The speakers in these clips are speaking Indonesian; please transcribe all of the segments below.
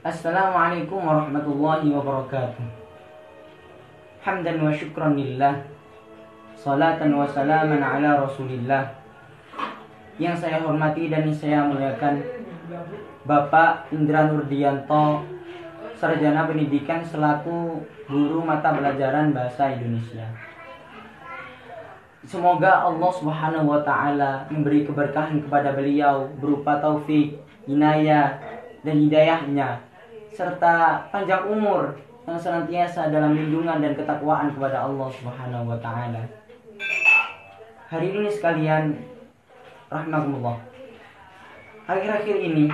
Assalamualaikum warahmatullahi wabarakatuh. Hamdan wa syukran lillah, salatan wa salaman ala rasulillah. Yang saya hormati dan saya muliakan Bapak Indra Nurdianto, Sarjana Pendidikan selaku Guru Mata Pelajaran Bahasa Indonesia. Semoga Allah Subhanahu wa Ta'ala memberi keberkahan kepada beliau berupa taufik, inayah, dan hidayahnya, serta panjang umur yang senantiasa dalam lindungan dan ketakwaan kepada Allah Subhanahu wa Ta'ala. Hari ini sekalian, rahimakumullah, akhir-akhir ini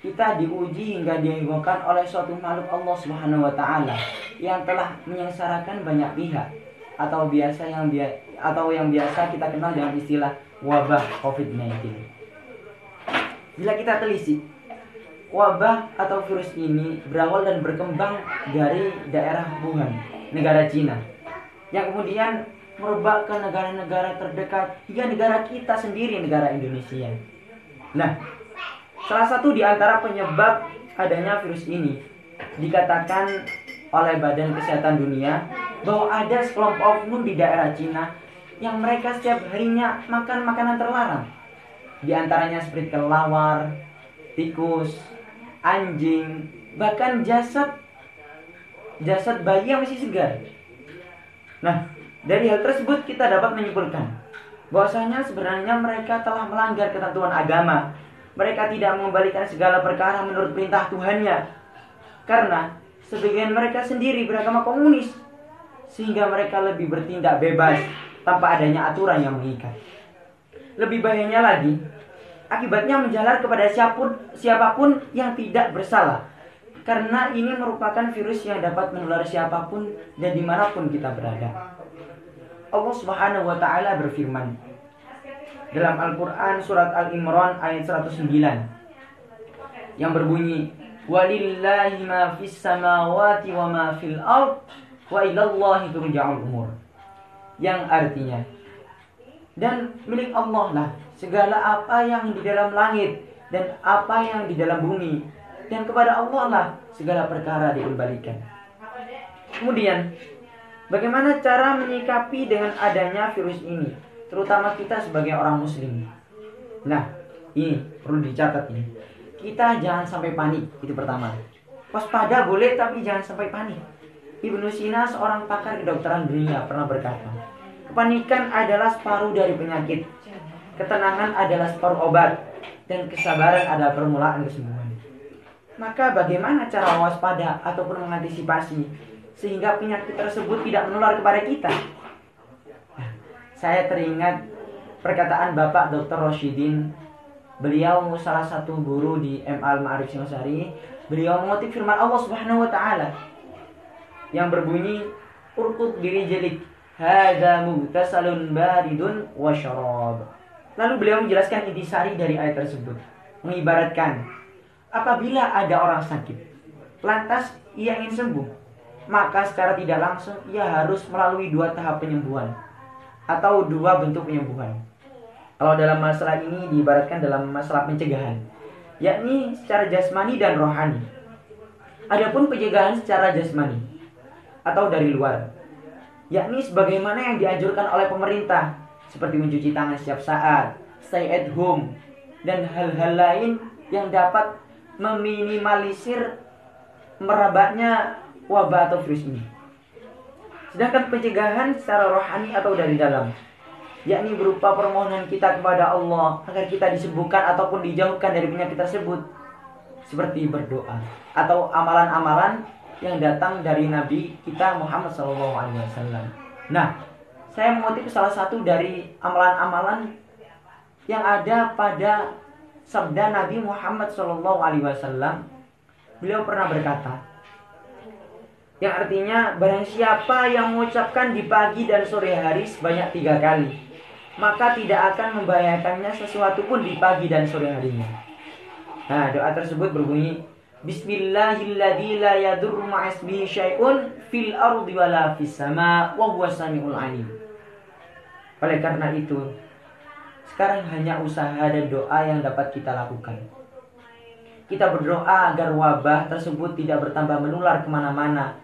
kita diuji hingga dihebohkan oleh suatu makhluk Allah Subhanahu wa Ta'ala yang telah menyengsarakan banyak pihak, atau yang biasa kita kenal dengan istilah wabah COVID-19. Bila kita telisik, wabah atau virus ini berawal dan berkembang dari daerah Wuhan, negara Cina, yang kemudian merebak ke negara-negara terdekat hingga negara kita sendiri, negara Indonesia. Nah, salah satu di antara penyebab adanya virus ini dikatakan oleh Badan Kesehatan Dunia bahwa ada sekelompok oknum di daerah Cina yang mereka setiap harinya makan makanan terlarang. Di antaranya seperti kelawar, tikus, anjing, bahkan jasad bayi yang masih segar. Nah, dari hal tersebut kita dapat menyimpulkan bahwasanya sebenarnya mereka telah melanggar ketentuan agama. Mereka tidak mengembalikan segala perkara menurut perintah Tuhannya, karena sebagian mereka sendiri beragama komunis, sehingga mereka lebih bertindak bebas tanpa adanya aturan yang mengikat. Lebih bahayanya lagi, akibatnya menjalar kepada siapapun yang tidak bersalah, karena ini merupakan virus yang dapat menular siapapun dan dimanapun kita berada. Allah Subhanahu wa Ta'ala berfirman dalam Al-Quran surat Al-Imran ayat 109 yang berbunyi, walillahi ma fis samawati wa ma fil ard wa ilallahi turja'ul umur, yang artinya, dan milik Allah lah segala apa yang di dalam langit dan apa yang di dalam bumi, dan kepada Allah lah segala perkara dikembalikan. Kemudian, bagaimana cara menyikapi dengan adanya virus ini, terutama kita sebagai orang muslim? Nah, ini perlu dicatat ini. Kita jangan sampai panik, itu pertama. Waspada boleh, tapi jangan sampai panik. Ibnu Sina, seorang pakar kedokteran dunia, pernah berkata, kepanikan adalah separuh dari penyakit, ketenangan adalah separuh obat, dan kesabaran adalah permulaan kesembuhan. Maka bagaimana cara waspada ataupun mengantisipasi sehingga penyakit tersebut tidak menular kepada kita? Nah, saya teringat perkataan Bapak Dr. Rosyidin. Beliau salah satu guru di MA Al-Ma'arif Singosari. Beliau mengutip firman Allah Subhanahu wa Ta'ala yang berbunyi, urqud birijelik hadza mugtasalun baridun wa syarab. Lalu beliau menjelaskan intisari dari ayat tersebut, mengibaratkan apabila ada orang sakit lantas ia ingin sembuh, maka secara tidak langsung ia harus melalui dua tahap penyembuhan atau dua bentuk penyembuhan. Kalau dalam masalah ini diibaratkan dalam masalah pencegahan, yakni secara jasmani dan rohani. Adapun pencegahan secara jasmani atau dari luar, yakni sebagaimana yang dianjurkan oleh pemerintah, seperti mencuci tangan setiap saat, stay at home, dan hal-hal lain yang dapat meminimalisir merebaknya wabah atau virus ini. Sedangkan pencegahan secara rohani atau dari dalam, yakni berupa permohonan kita kepada Allah agar kita disembuhkan ataupun dijauhkan dari penyakit tersebut, seperti berdoa atau amalan-amalan yang datang dari Nabi kita Muhammad SAW. Nah, saya mengutip salah satu dari amalan-amalan yang ada pada sabda Nabi Muhammad SAW. Beliau pernah berkata, yang artinya, barang siapa yang mengucapkan di pagi dan sore hari sebanyak 3 kali, maka tidak akan membahayakannya sesuatu pun di pagi dan sore harinya. Nah, doa tersebut berbunyi, Bismillahilladzi la yadurru ma'asmihi syai'un fil ardi wala fis sama wa huwas samiul alim. Oleh karena itu, sekarang hanya usaha dan doa yang dapat kita lakukan. Kita berdoa agar wabah tersebut tidak bertambah menular kemana-mana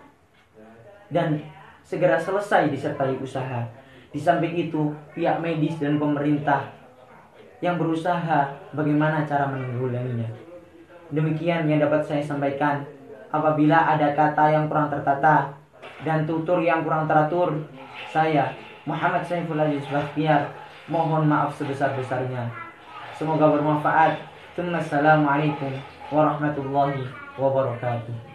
dan segera selesai disertai usaha. Di samping itu, pihak medis dan pemerintah yang berusaha bagaimana cara menanggulanginya. Demikian yang dapat saya sampaikan. Apabila ada kata yang kurang tertata dan tutur yang kurang teratur, saya Muhammad Saiful Aziz Bakhtiar mohon maaf sebesar-besarnya. Semoga bermanfaat. Assalamualaikum warahmatullahi wabarakatuh.